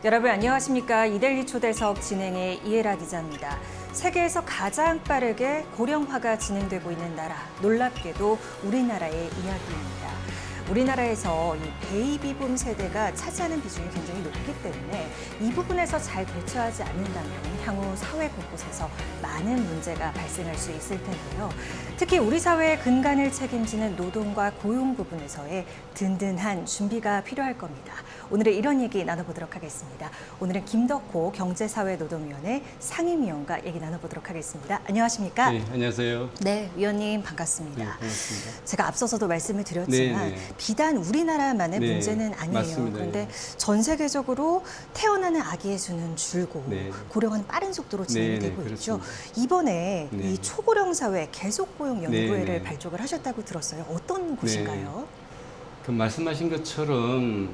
여러분 안녕하십니까? 이데일리 초대석 진행의 이혜라 기자입니다. 세계에서 가장 빠르게 고령화가 진행되고 있는 나라, 놀랍게도 우리나라의 이야기입니다. 우리나라에서 이 베이비붐 세대가 차지하는 비중이 굉장히 높기 때문에 이 부분에서 잘 대처하지 않는다면 향후 사회 곳곳에서 많은 문제가 발생할 수 있을 텐데요. 특히 우리 사회의 근간을 책임지는 노동과 고용 부분에서의 든든한 준비가 필요할 겁니다. 오늘은 이런 얘기 나눠보도록 하겠습니다. 오늘은 김덕호 경제사회노동위원회 상임위원과 얘기 나눠보도록 하겠습니다. 안녕하십니까? 네, 안녕하세요. 네, 위원님 반갑습니다. 네, 반갑습니다. 제가 앞서서도 말씀을 드렸지만 네, 네. 비단 우리나라만의 네, 문제는 아니에요. 맞습니다. 그런데 전 세계적으로 태어나는 아기의 수는 줄고 네. 고령화는 빠른 속도로 진행이 네, 네, 되고 있죠. 그렇습니다. 이번에 네. 이 초고령 사회 계속 고용 연구회를 네, 네. 발족을 하셨다고 들었어요. 어떤 곳인가요? 그 말씀하신 것처럼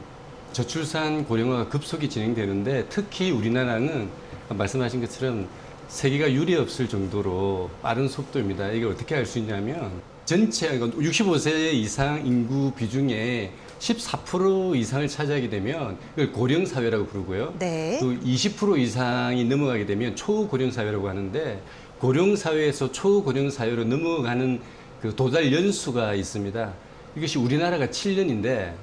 저출산 고령화가 급속히 진행되는데 특히 우리나라는 말씀하신 것처럼 세계가 유례없을 정도로 빠른 속도입니다. 이걸 어떻게 알 수 있냐면 전체 65세 이상 인구 비중의 14% 이상을 차지하게 되면 이걸 고령 사회라고 부르고요. 네. 또 20% 이상이 넘어가게 되면 초고령 사회라고 하는데 고령 사회에서 초고령 사회로 넘어가는 그 도달 연수가 있습니다. 이것이 우리나라가 7년인데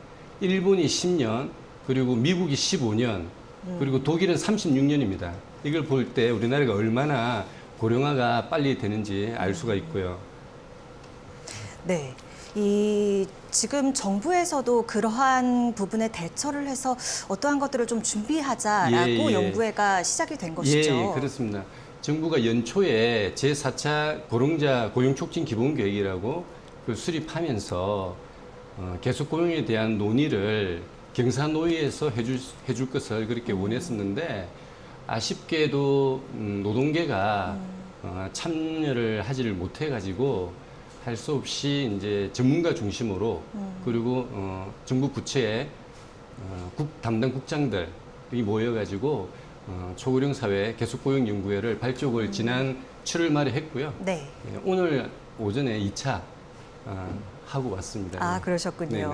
일본이 10년, 그리고 미국이 15년, 그리고 독일은 36년입니다. 이걸 볼 때 우리나라가 얼마나 고령화가 빨리 되는지 알 수가 있고요. 네. 이 지금 정부에서도 그러한 부분에 대처를 해서 어떠한 것들을 좀 준비하자라고 예, 예. 연구회가 시작이 된 것이죠. 예, 그렇습니다. 정부가 연초에 제4차 고령자 고용촉진 기본계획이라고 그 수립하면서 계속 고용에 대한 논의를 경사노위에서 해줄 것을 그렇게 원했었는데 아쉽게도 노동계가 참여를 하지를 못해가지고 할 수 없이 이제 전문가 중심으로 그리고 정부 부처의 담당 국장들이 모여가지고 초고령 사회 계속고용 연구회를 발족을 지난 7월 말에 했고요. 네. 오늘 오전에 2차 하고 왔습니다. 아, 그러셨군요. 네네.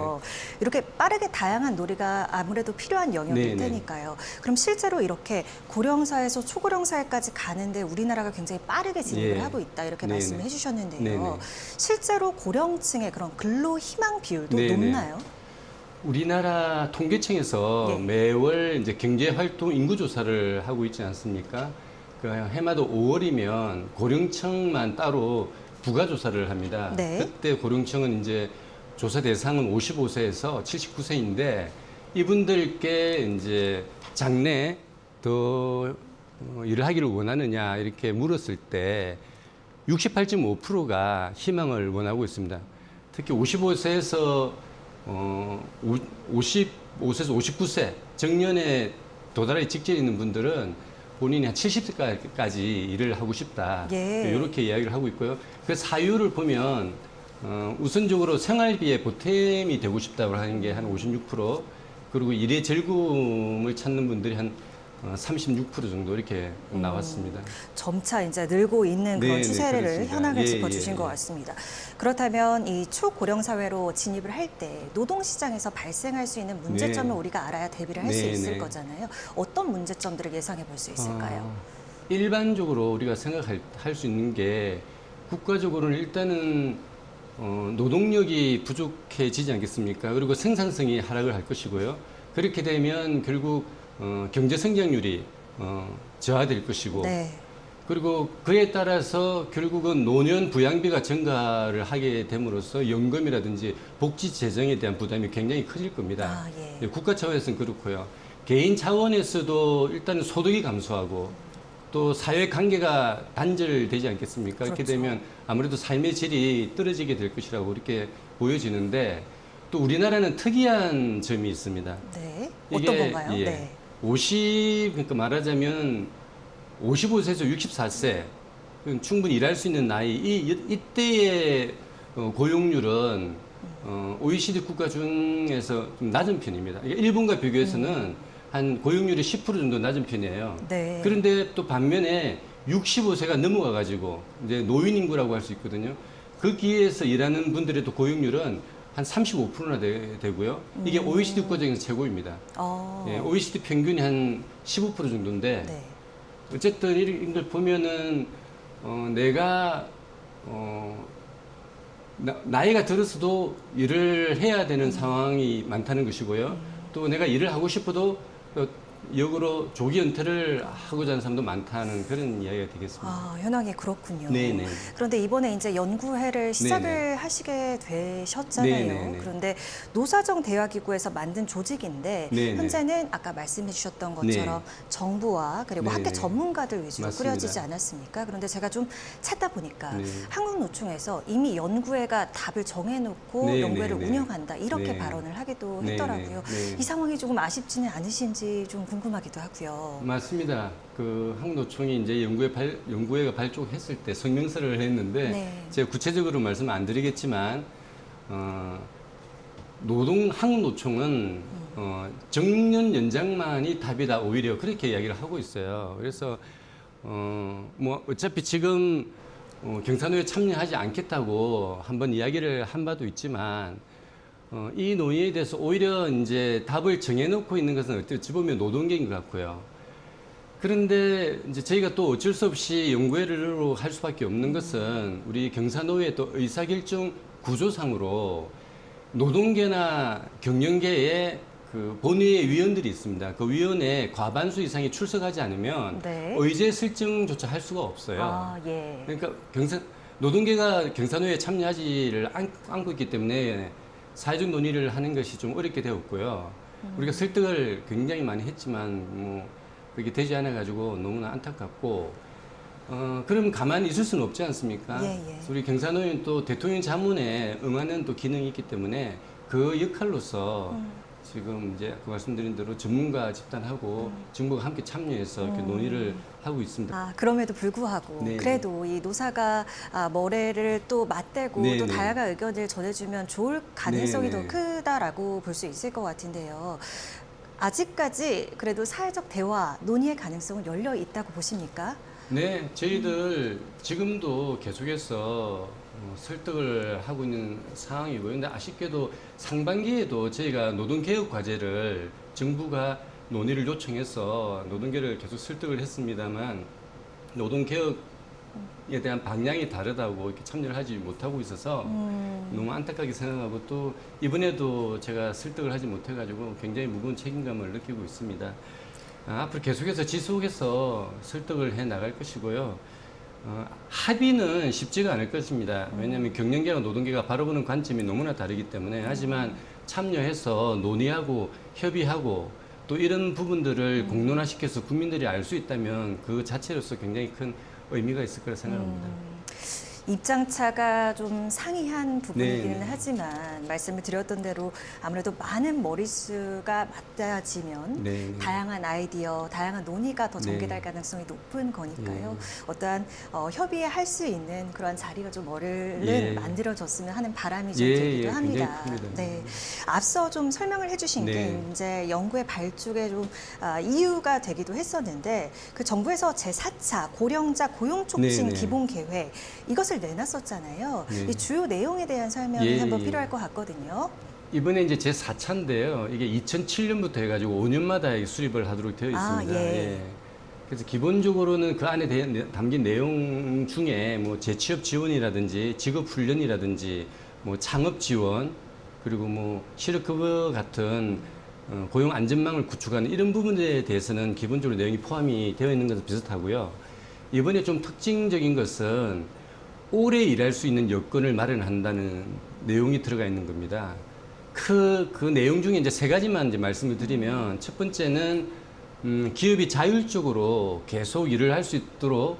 이렇게 빠르게 다양한 놀이가 아무래도 필요한 영역일 네네. 테니까요. 그럼 실제로 이렇게 고령사에서 초고령사회까지 가는데 우리나라가 굉장히 빠르게 진입을 예. 하고 있다 이렇게 네네. 말씀을 해주셨는데요. 네네. 실제로 고령층의 그런 근로 희망 비율도 네네. 높나요? 우리나라 통계청에서 예. 매월 이제 경제활동 인구조사를 하고 있지 않습니까? 그 해마다 5월이면 고령층만 따로 부가조사를 합니다. 네. 그때 고령층은 이제 조사 대상은 55세에서 79세인데 이분들께 이제 장래 더 일을 하기를 원하느냐 이렇게 물었을 때 68.5%가 희망을 원하고 있습니다. 특히 55세에서 55세에서 59세 정년에 도달하기 직전에 있는 분들은 본인이 한 70세까지 일을 하고 싶다. 예. 이렇게 이야기를 하고 있고요. 그 사유를 보면 우선적으로 생활비에 보탬이 되고 싶다고 하는 게 한 56%, 그리고 일의 즐거움을 찾는 분들이 한 36% 정도 이렇게 나왔습니다. 점차 이제 늘고 있는 그런 네네, 추세를 그렇습니다. 현황을 예, 짚어주신 예, 것 예. 같습니다. 그렇다면 이 초고령 사회로 진입을 할 때 노동시장에서 발생할 수 있는 문제점을 네. 우리가 알아야 대비를 할 수 네, 있을 네. 거잖아요. 어떤 문제점들을 예상해 볼 수 있을까요? 일반적으로 우리가 생각할 수 있는 게 국가적으로는 일단은 노동력이 부족해지지 않겠습니까? 그리고 생산성이 하락을 할 것이고요. 그렇게 되면 결국 경제 성장률이 저하될 것이고, 네. 그리고 그에 따라서 결국은 노년 부양비가 증가를 하게 됨으로써 연금이라든지 복지 재정에 대한 부담이 굉장히 커질 겁니다. 아, 예. 네, 국가 차원에서는 그렇고요. 개인 차원에서도 일단 소득이 감소하고 또 사회 관계가 단절되지 않겠습니까? 그렇게 그렇죠. 되면 아무래도 삶의 질이 떨어지게 될 것이라고 이렇게 보여지는데 또 우리나라는 특이한 점이 있습니다. 네. 이게, 어떤 건가요? 예, 네. 그러니까 말하자면 55세에서 64세 충분히 일할 수 있는 나이 이때의 고용률은 OECD 국가 중에서 좀 낮은 편입니다. 그러니까 일본과 비교해서는 한 고용률이 10% 정도 낮은 편이에요. 네. 그런데 또 반면에 65세가 넘어가 가지고 이제 노인 인구라고 할 수 있거든요. 거기에서 일하는 분들의 또 고용률은 한 35%나 되고요. 이게 OECD 국가중에서 최고입니다. 예, OECD 평균이 한 15% 정도인데 네. 어쨌든 이런 걸 보면은 내가 나이가 들어서도 일을 해야 되는 상황이 많다는 것이고요. 또 내가 일을 하고 싶어도 역으로 조기 은퇴를 하고자 하는 사람도 많다는 그런 이야기가 되겠습니다. 아, 현황이 그렇군요. 네네. 그런데 이번에 이제 연구회를 시작을 네네. 하시게 되셨잖아요. 네네네. 그런데 노사정 대화기구에서 만든 조직인데 네네. 현재는 아까 말씀해 주셨던 것처럼 정부와 그리고 학계 네네. 전문가들 위주로 맞습니다. 꾸려지지 않았습니까? 그런데 제가 좀 찾다 보니까 네. 한국노총에서 이미 연구회가 답을 정해놓고 네네네. 연구회를 운영한다 이렇게 네. 발언을 하기도 네네. 했더라고요. 네. 이 상황이 조금 아쉽지는 않으신지 좀 궁금하기도 하고요. 맞습니다. 그 한국노총이 이제 연구회가 발족했을 때 성명서를 했는데 네. 제가 구체적으로 말씀 안 드리겠지만 한국노총은 정년 연장만이 답이다 오히려 그렇게 이야기를 하고 있어요. 그래서 뭐 어차피 지금 경산호에 참여하지 않겠다고 한번 이야기를 한 바도 있지만 이 논의에 대해서 오히려 이제 답을 정해놓고 있는 것은 어찌 보면 노동계인 것 같고요. 그런데 이제 저희가 또 어쩔 수 없이 연구회를 할 수밖에 없는 것은 우리 경산호의 또 의사결정 구조상으로 노동계나 경영계에 그 본회의 위원들이 있습니다. 그 위원회에 과반수 이상이 출석하지 않으면 네. 의제 설정조차 할 수가 없어요. 아, 예. 그러니까 노동계가 경산호에 참여하지를 않고 있기 때문에 사회적 논의를 하는 것이 좀 어렵게 되었고요. 우리가 설득을 굉장히 많이 했지만 뭐 그게 되지 않아 가지고 너무나 안타깝고 그럼 가만히 있을 수는 없지 않습니까? 예, 예. 그래서 우리 경산호는 또 대통령 자문에 응하는 또 기능이 있기 때문에 그 역할로서 지금 이제 그 말씀드린 대로 전문가 집단하고 정부가 함께 참여해서 이렇게 논의를 하고 있습니다. 아, 그럼에도 불구하고 네. 그래도 이 노사가 머리를 또 맞대고 네, 또 네. 다양한 의견을 전해주면 좋을 가능성이 네, 네. 더 크다라고 볼 수 있을 것 같은데요. 아직까지 그래도 사회적 대화, 논의의 가능성은 열려 있다고 보십니까? 네, 저희들 지금도 계속해서 설득을 하고 있는 상황이고요. 근데 아쉽게도 상반기에도 저희가 노동개혁 과제를 정부가 논의를 요청해서 노동계를 계속 설득을 했습니다만 노동개혁에 대한 방향이 다르다고 이렇게 참여를 하지 못하고 있어서 너무 안타깝게 생각하고 또 이번에도 제가 설득을 하지 못해가지고 굉장히 무거운 책임감을 느끼고 있습니다. 앞으로 계속해서 지속해서 설득을 해 나갈 것이고요. 합의는 쉽지가 않을 것입니다. 왜냐하면 경영계와 노동계가 바라보는 관점이 너무나 다르기 때문에 하지만 참여해서 논의하고 협의하고 또 이런 부분들을 공론화시켜서 국민들이 알 수 있다면 그 자체로서 굉장히 큰 의미가 있을 거라 생각합니다. 입장차가 좀 상이한 부분이기는 네. 하지만 말씀을 드렸던 대로 아무래도 많은 머릿수가 맞닿아지면 네. 다양한 아이디어, 다양한 논의가 더 네. 전개될 가능성이 높은 거니까요. 네. 어떠한 협의할 수 있는 그런 자리가 좀 얼른 예. 만들어졌으면 하는 바람이 좀 예, 들기도 예, 합니다. 굉장히 큽니다. 네. 앞서 좀 설명을 해주신 게 네. 이제 연구의 발족에 좀 이유가 되기도 했었는데 그 정부에서 제4차 고령자 고용촉진 네, 네. 기본계획 이것을 내놨었잖아요. 네. 이 주요 내용에 대한 설명이 예, 한번 예. 필요할 것 같거든요. 이번에 이제 제 4차인데요. 이게 2007년부터 해가지고 5년마다 수립을 하도록 되어 아, 있습니다. 예. 그래서 기본적으로는 그 안에 담긴 내용 중에 뭐 재취업 지원이라든지 직업 훈련이라든지 뭐 창업 지원 그리고 뭐 실업급여 같은 고용 안전망을 구축하는 이런 부분에 대해서는 기본적으로 내용이 포함이 되어 있는 것은 비슷하고요. 이번에 좀 특징적인 것은 오래 일할 수 있는 여건을 마련한다는 내용이 들어가 있는 겁니다. 그 내용 중에 이제 세 가지만 이제 말씀을 드리면 첫 번째는 기업이 자율적으로 계속 일을 할 수 있도록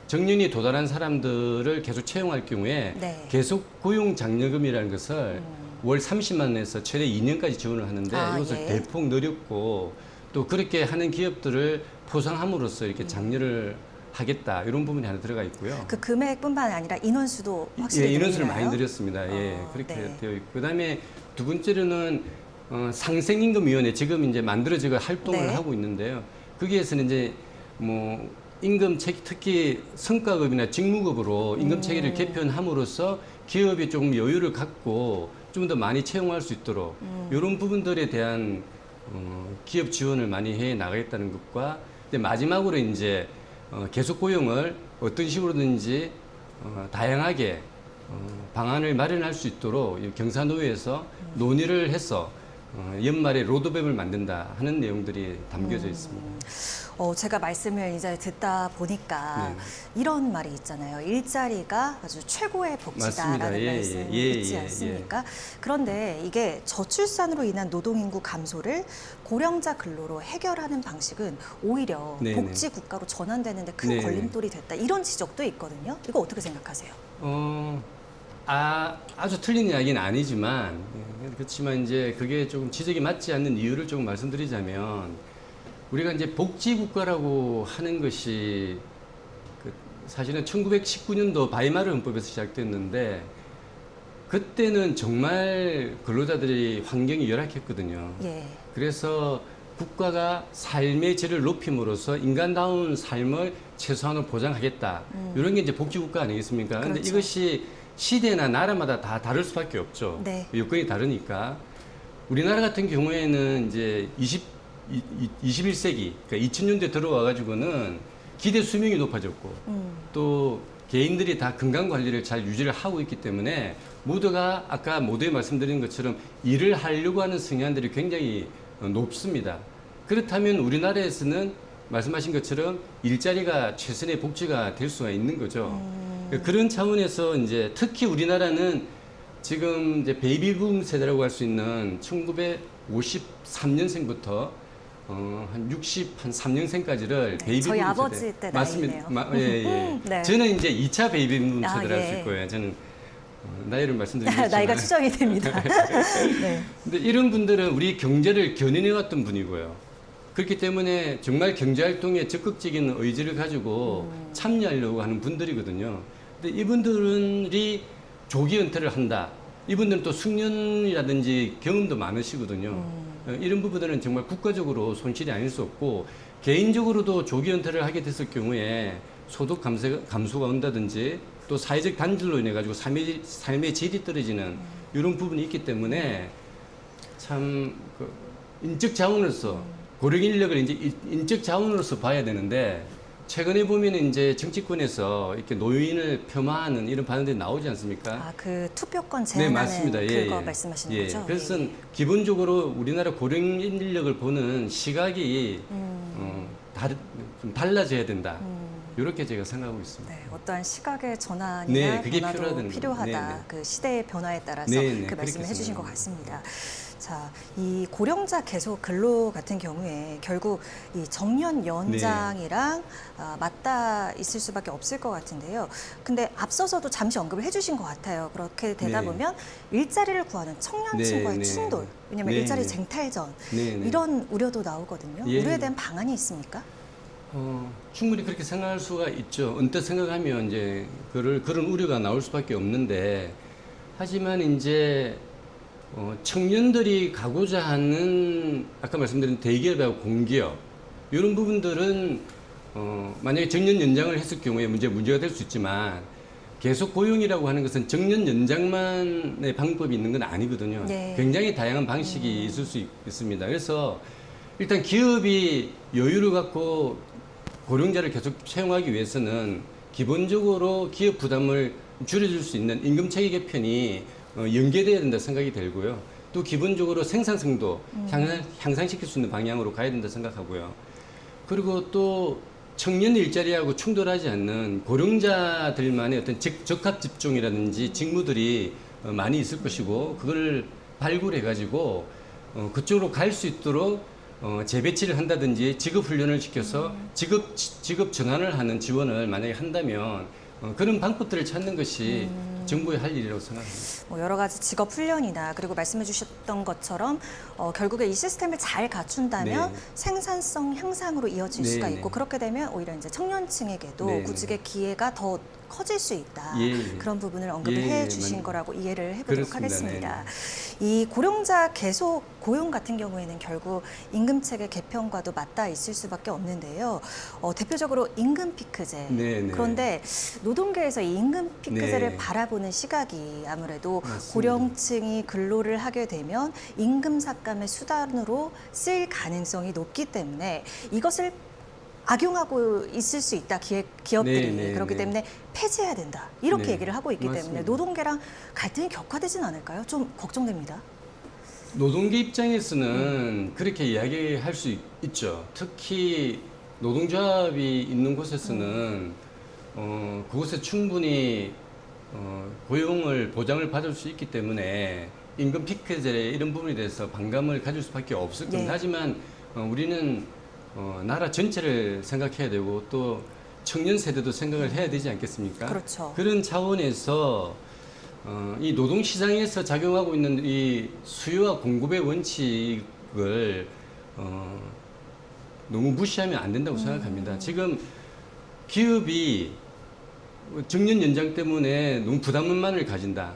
정년이 도달한 사람들을 계속 채용할 경우에 네. 계속 고용 장려금이라는 것을 월 30만 원에서 최대 2년까지 지원을 하는데 이것을 예. 대폭 늘렸고 또 그렇게 하는 기업들을 포상함으로써 이렇게 장려를 하겠다 이런 부분이 하나 들어가 있고요. 그 금액뿐만 아니라 인원수도 확실히 예, 인원수를 늘리나요? 많이 늘렸습니다. 예, 그렇게 네. 되어 있고 그다음에 두 번째로는 상생임금위원회 지금 이제 만들어지고 활동을 네. 하고 있는데요. 거기에서는 이제 뭐 임금 체계 특히 성과급이나 직무급으로 임금 체계를 개편함으로써 기업이 조금 여유를 갖고 좀 더 많이 채용할 수 있도록 이런 부분들에 대한 기업 지원을 많이 해 나가겠다는 것과 근데 마지막으로 이제 계속 고용을 어떤 식으로든지 다양하게 방안을 마련할 수 있도록 이 경사노위에서 논의를 해서 연말에 로드맵을 만든다 하는 내용들이 담겨져 있습니다. 제가 말씀을 이제 듣다 보니까 이런 말이 있잖아요. 일자리가 아주 최고의 복지다라는 맞습니다. 예, 말씀 예, 있지 예, 않습니까? 그런데 이게 저출산으로 인한 노동인구 감소를 고령자 근로로 해결하는 방식은 오히려 네네. 복지 국가로 전환되는데 큰 네네. 걸림돌이 됐다. 이런 지적도 있거든요. 이거 어떻게 생각하세요? 아주 틀린 이야기는 아니지만, 그렇지만 이제 그게 조금 지적이 맞지 않는 이유를 조금 말씀드리자면, 우리가 이제 복지국가라고 하는 것이 사실은 1919년도 바이마르 헌법에서 시작됐는데, 그때는 정말 근로자들이 환경이 열악했거든요. 예. 그래서 국가가 삶의 질을 높임으로써 인간다운 삶을 최소한으로 보장하겠다. 이런 게 이제 복지국가 아니겠습니까? 근데 그렇죠. 이것이 시대나 나라마다 다 다를 수밖에 없죠. 네. 여건이 다르니까. 우리나라 같은 경우에는 이제 21세기, 그러니까 2000년대 들어와가지고는 기대 수명이 높아졌고, 또 개인들이 다 건강 관리를 잘 유지를 하고 있기 때문에 모두가 아까 모두에 말씀드린 것처럼 일을 하려고 하는 성향들이 굉장히 높습니다. 그렇다면 우리나라에서는 말씀하신 것처럼 일자리가 최선의 복지가 될 수가 있는 거죠. 그런 차원에서 이제 특히 우리나라는 지금 이제 베이비붐 세대라고 할 수 있는 1953년생부터 한 3년생까지를 베이비붐 저희 세대. 아버지 때 맞습니다. 나이네요. 예. 네. 저는 이제 2차 베이비붐 아, 세대라 예. 할 거예요. 저는 나이를 말씀드리겠지만 나이가 추정이 됩니다. 네. 근데 이런 분들은 우리 경제를 견인해 왔던 분이고요. 그렇기 때문에 정말 경제활동에 적극적인 의지를 가지고 참여하려고 하는 분들이거든요. 근데 이분들이 조기 은퇴를 한다. 이분들은 또 숙련이라든지 경험도 많으시거든요. 이런 부분들은 정말 국가적으로 손실이 아닐 수 없고 개인적으로도 조기 은퇴를 하게 됐을 경우에 소득 감소가 온다든지 또 사회적 단절로 인해 가지고 삶의 질이 떨어지는 이런 부분이 있기 때문에 참 인적 자원으로서 고령 인력을 이제 인적 자원으로서 봐야 되는데 최근에 보면 이제 정치권에서 이렇게 노인을 폄하하는 이런 반응들이 나오지 않습니까? 아, 그 투표권 네, 제한하는 맞습니다. 그거 말씀하시는 거죠? 그래서 예. 기본적으로 우리나라 고령 인력을 보는 시각이 좀 달라져야 된다. 이렇게 제가 생각하고 있습니다. 네, 어떠한 시각의 전환이나 네, 그게 변화도 필요하다. 네네. 그 시대의 변화에 따라서 네네, 그 말씀을 그렇게 해주신 것 생각합니다. 같습니다. 자, 이 고령자 계속 근로 같은 경우에 결국 이 정년 연장이랑 맞닿아 있을 수밖에 없을 것 같은데요. 근데 앞서서도 잠시 언급을 해주신 것 같아요. 그렇게 되다 네. 보면 일자리를 구하는 청년층과의 네, 네. 충돌, 왜냐하면 네, 일자리 네. 쟁탈전 네, 네. 이런 우려도 나오거든요. 예. 우려에 대한 방안이 있습니까? 충분히 그렇게 생각할 수가 있죠. 언뜻 생각하면 이제 그런 우려가 나올 수밖에 없는데, 하지만 이제 청년들이 가고자 하는 아까 말씀드린 대기업하고 공기업 이런 부분들은 만약에 정년 연장을 했을 경우에 문제가 될 수 있지만 계속 고용이라고 하는 것은 정년 연장만의 방법이 있는 건 아니거든요. 네. 굉장히 다양한 방식이 있을 수 있습니다. 그래서 일단 기업이 여유를 갖고 고령자를 계속 채용하기 위해서는 기본적으로 기업 부담을 줄여줄 수 있는 임금 체계 개편이 연계돼야 된다 생각이 들고요. 또 기본적으로 생산성도 향상시킬 수 있는 방향으로 가야 된다 생각하고요. 그리고 또 청년 일자리하고 충돌하지 않는 고령자들만의 어떤 적합 직종이라든지 직무들이 많이 있을 것이고 그걸 발굴해가지고 그쪽으로 갈 수 있도록 재배치를 한다든지 직업 훈련을 시켜서 직업 전환을 하는 지원을 만약에 한다면 그런 방법들을 찾는 것이 정부의 할 일이라고 생각합니다. 뭐 여러 가지 직업 훈련이나 그리고 말씀해 주셨던 것처럼 결국에 이 시스템을 잘 갖춘다면 네. 생산성 향상으로 이어질 네, 수가 네. 있고 그렇게 되면 오히려 이제 청년층에게도 네, 네. 구직의 기회가 더 커질 수 있다. 예, 예. 그런 부분을 언급을 예, 해 주신 맞- 거라고 이해를 해보도록 그렇습니다. 하겠습니다. 이 고령자 계속 고용 같은 경우에는 결국 임금체계 개편과도 맞닿아 있을 수밖에 없는데요. 대표적으로 임금 피크제. 네, 네. 그런데 노동계에서 이 임금 피크제를 네. 바라보는 시각이 아무래도 맞습니다. 고령층이 근로를 하게 되면 임금 삭감의 수단으로 쓰일 가능성이 높기 때문에 이것을 악용하고 있을 수 있다, 기업들이. 네, 네, 그렇기 네. 때문에 폐지해야 된다. 이렇게 네, 얘기를 하고 있기 때문에 맞습니다. 노동계랑 갈등이 격화되진 않을까요? 좀 걱정됩니다. 노동계 입장에서는 그렇게 이야기할 수 있죠. 특히 노동조합이 있는 곳에서는 그곳에 충분히 고용을 보장을 받을 수 있기 때문에 임금 피크제 이런 부분에 대해서 반감을 가질 수밖에 없을 겁니다. 네. 하지만 우리는 나라 전체를 생각해야 되고 또 청년 세대도 생각을 해야 되지 않겠습니까? 그렇죠. 그런 차원에서 이 노동시장에서 작용하고 있는 이 수요와 공급의 원칙을 너무 무시하면 안 된다고 생각합니다. 지금 기업이 정년 연장 때문에 너무 부담만을 가진다.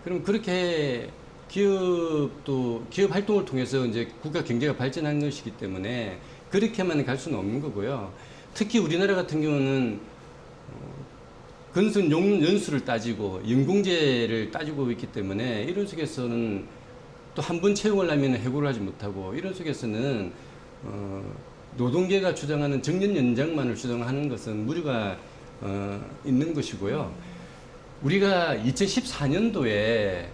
그럼 그렇게 기업도 기업 활동을 통해서 이제 국가 경제가 발전한 것이기 때문에 그렇게만 갈 수는 없는 거고요. 특히 우리나라 같은 경우는 근속 연수를 따지고 연공제를 따지고 있기 때문에 이런 속에서는 또 한 번 채용을 하면 해고를 하지 못하고 이런 속에서는 노동계가 주장하는 정년 연장만을 주장하는 것은 무리가 있는 것이고요. 우리가 2014년도에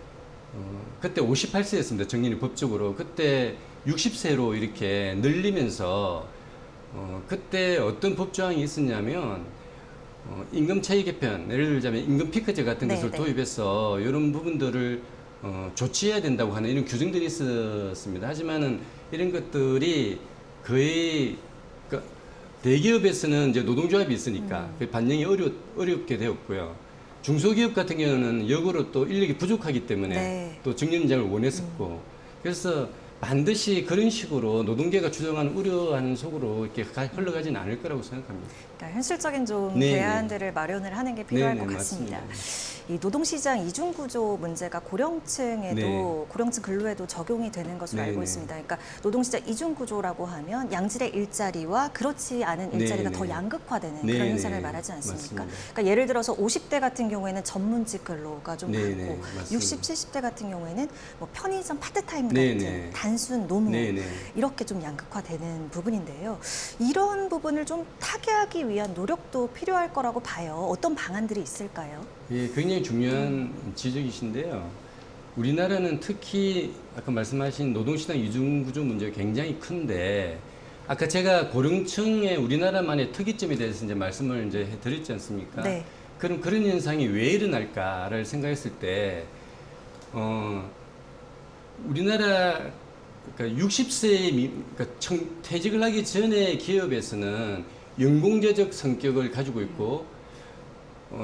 그때 58세였습니다. 정년이 법적으로. 그때 60세로 이렇게 늘리면서 그때 어떤 법조항이 있었냐면 임금 차이 개편, 예를 들자면 임금 피크제 같은 네, 것을 네. 도입해서 이런 부분들을 조치해야 된다고 하는 이런 규정들이 있었습니다. 하지만은 이런 것들이 거의 그러니까 대기업에서는 이제 노동조합이 있으니까 그 반영이 어렵게 되었고요. 중소기업 같은 경우는 역으로 또 인력이 부족하기 때문에 네. 또 정년연장을 원했었고 그래서 반드시 그런 식으로 노동계가 주장하는 우려하는 속으로 이렇게 흘러가지는 않을 거라고 생각합니다. 그러니까 현실적인 좀 네, 대안들을 마련을 하는 게 필요할 네, 것 네, 같습니다. 맞습니다. 이 노동시장 이중구조 문제가 고령층에도 네. 고령층 근로에도 적용이 되는 것으로 네, 알고 네. 있습니다. 그러니까 노동시장 이중구조라고 하면 양질의 일자리와 그렇지 않은 일자리가 네, 더 네. 양극화되는 네, 그런 네. 현상을 말하지 않습니까? 맞습니다. 그러니까 예를 들어서 50대 같은 경우에는 전문직 근로가 좀 네, 많고 네, 맞습니다. 60, 70대 같은 경우에는 뭐 편의점 파트타임 네, 같은 네. 단순 노무 네, 네. 이렇게 좀 양극화되는 부분인데요. 이런 부분을 좀 타개하기 위한 노력도 필요할 거라고 봐요. 어떤 방안들이 있을까요? 예, 굉장히 중요한 지적이신데요. 우리나라는 특히 아까 말씀하신 노동시장 이중구조 문제가 굉장히 큰데 아까 제가 고령층의 우리나라만의 특이점에 대해서 이제 말씀을 이제 해드렸지 않습니까? 네. 그럼 그런 현상이 왜 일어날까를 생각했을 때, 우리나라 그러니까 60세 그러니까 퇴직을 하기 전에 기업에서는 연공제적 성격을 가지고 있고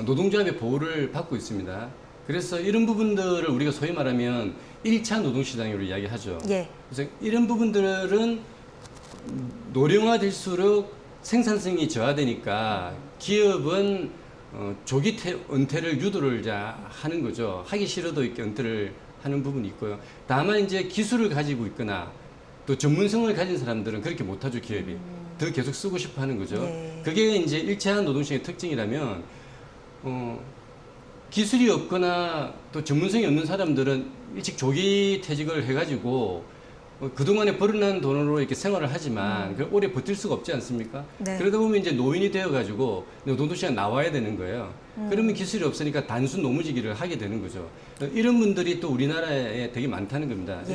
노동조합의 보호를 받고 있습니다. 그래서 이런 부분들을 우리가 소위 말하면 1차 노동시장으로 이야기하죠. 예. 그래서 이런 부분들은 노령화될수록 생산성이 저하되니까 기업은 조기 은퇴를 유도를 하는 거죠. 하기 싫어도 이렇게 은퇴를 하는 부분이 있고요. 다만 이제 기술을 가지고 있거나 또 전문성을 가진 사람들은 그렇게 못하죠, 기업이. 더 계속 쓰고 싶어 하는 거죠. 예. 그게 이제 1차 노동시장의 특징이라면, 기술이 없거나 또 전문성이 없는 사람들은 일찍 조기 퇴직을 해가지고 그동안에 벌어난 돈으로 이렇게 생활을 하지만 그걸 오래 버틸 수가 없지 않습니까? 네. 그러다 보면 이제 노인이 되어가지고 노동시장 나와야 되는 거예요. 그러면 기술이 없으니까 단순 노무지기를 하게 되는 거죠. 이런 분들이 또 우리나라에 되게 많다는 겁니다. 예.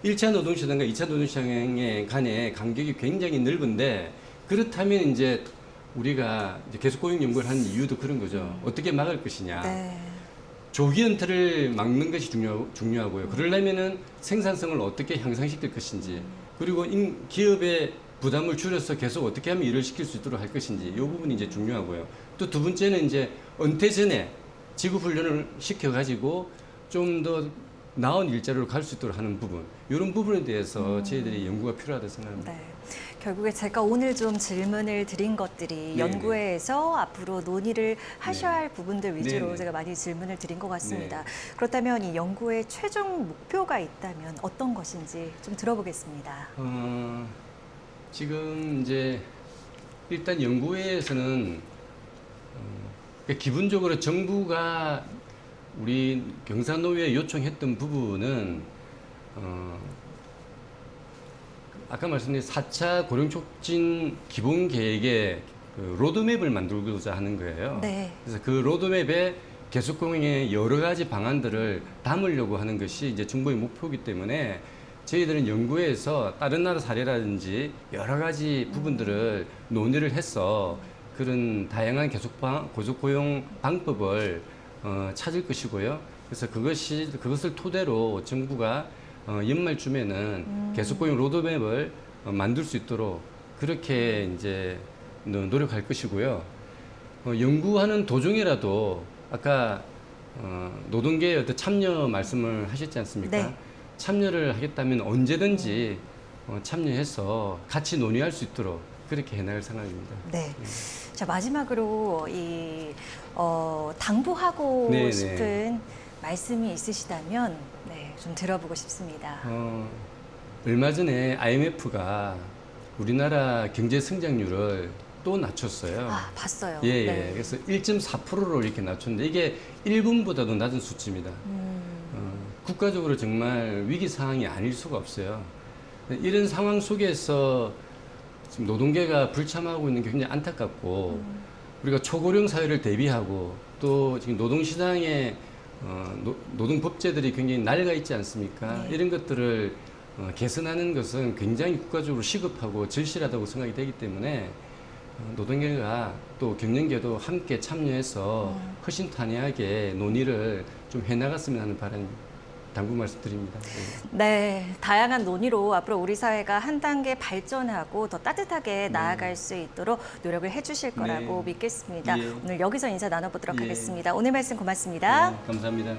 이렇게 1차 노동시장과 2차 노동시장 간의 간격이 굉장히 넓은데 그렇다면 이제 우리가 이제 계속 고용 연구를 하는 이유도 그런 거죠. 어떻게 막을 것이냐. 네. 조기 은퇴를 막는 것이 중요하고요. 그러려면은 생산성을 어떻게 향상시킬 것인지, 그리고 기업의 부담을 줄여서 계속 어떻게 하면 일을 시킬 수 있도록 할 것인지, 이 부분이 이제 중요하고요. 또 두 번째는 이제 은퇴 전에 직업 훈련을 시켜가지고 좀 더 나은 일자리로 갈 수 있도록 하는 부분, 이런 부분에 대해서 저희들이 연구가 필요하다고 생각합니다. 네. 결국에 제가 오늘 좀 질문을 드린 것들이 네네. 연구회에서 앞으로 논의를 하셔야 할 부분들 위주로 네네. 제가 많이 질문을 드린 것 같습니다. 네. 그렇다면 이 연구의 최종 목표가 있다면 어떤 것인지 좀 들어보겠습니다. 지금 이제 일단 연구회에서는 기본적으로 정부가 우리 경산노위에 요청했던 부분은 아까 말씀드린 4차 고령촉진 기본계획의 그 로드맵을 만들고자 하는 거예요. 네. 그래서 그 로드맵에 계속공행의 여러 가지 방안들을 담으려고 하는 것이 이제 정부의 목표이기 때문에 저희들은 연구에서 다른 나라 사례라든지 여러 가지 부분들을 논의를 해서 그런 다양한 고속 고용 방법을 찾을 것이고요. 그래서 그것을 토대로 정부가 연말쯤에는 계속고용 로드맵을 만들 수 있도록 그렇게 이제 노력할 것이고요. 연구하는 도중이라도 아까 노동계의 어떤 참여 말씀을 하셨지 않습니까? 네. 참여를 하겠다면 언제든지 참여해서 같이 논의할 수 있도록 그렇게 해나갈 생각입니다. 네. 자, 마지막으로 당부하고 네네. 싶은 말씀이 있으시다면 좀 들어보고 싶습니다. 얼마 전에 IMF가 우리나라 경제 성장률을 또 낮췄어요. 아, 봤어요. 예, 예. 네. 그래서 1.4%로 이렇게 낮췄는데 이게 일본보다도 낮은 수치입니다. 국가적으로 정말 위기 상황이 아닐 수가 없어요. 이런 상황 속에서 지금 노동계가 불참하고 있는 게 굉장히 안타깝고 우리가 초고령 사회를 대비하고 또 지금 노동시장에 노동법제들이 굉장히 낡아 있지 않습니까? 네. 이런 것들을 개선하는 것은 굉장히 국가적으로 시급하고 절실하다고 생각이 되기 때문에 노동계가 또 경영계도 함께 참여해서 허심탄회하게 논의를 좀 해나갔으면 하는 바람 당부 말씀드립니다. 네. 네, 다양한 논의로 앞으로 우리 사회가 한 단계 발전하고 더 따뜻하게 나아갈 수 있도록 노력을 해주실 거라고 네. 믿겠습니다. 예. 오늘 여기서 인사 나눠보도록 예. 하겠습니다. 오늘 말씀 고맙습니다. 감사합니다.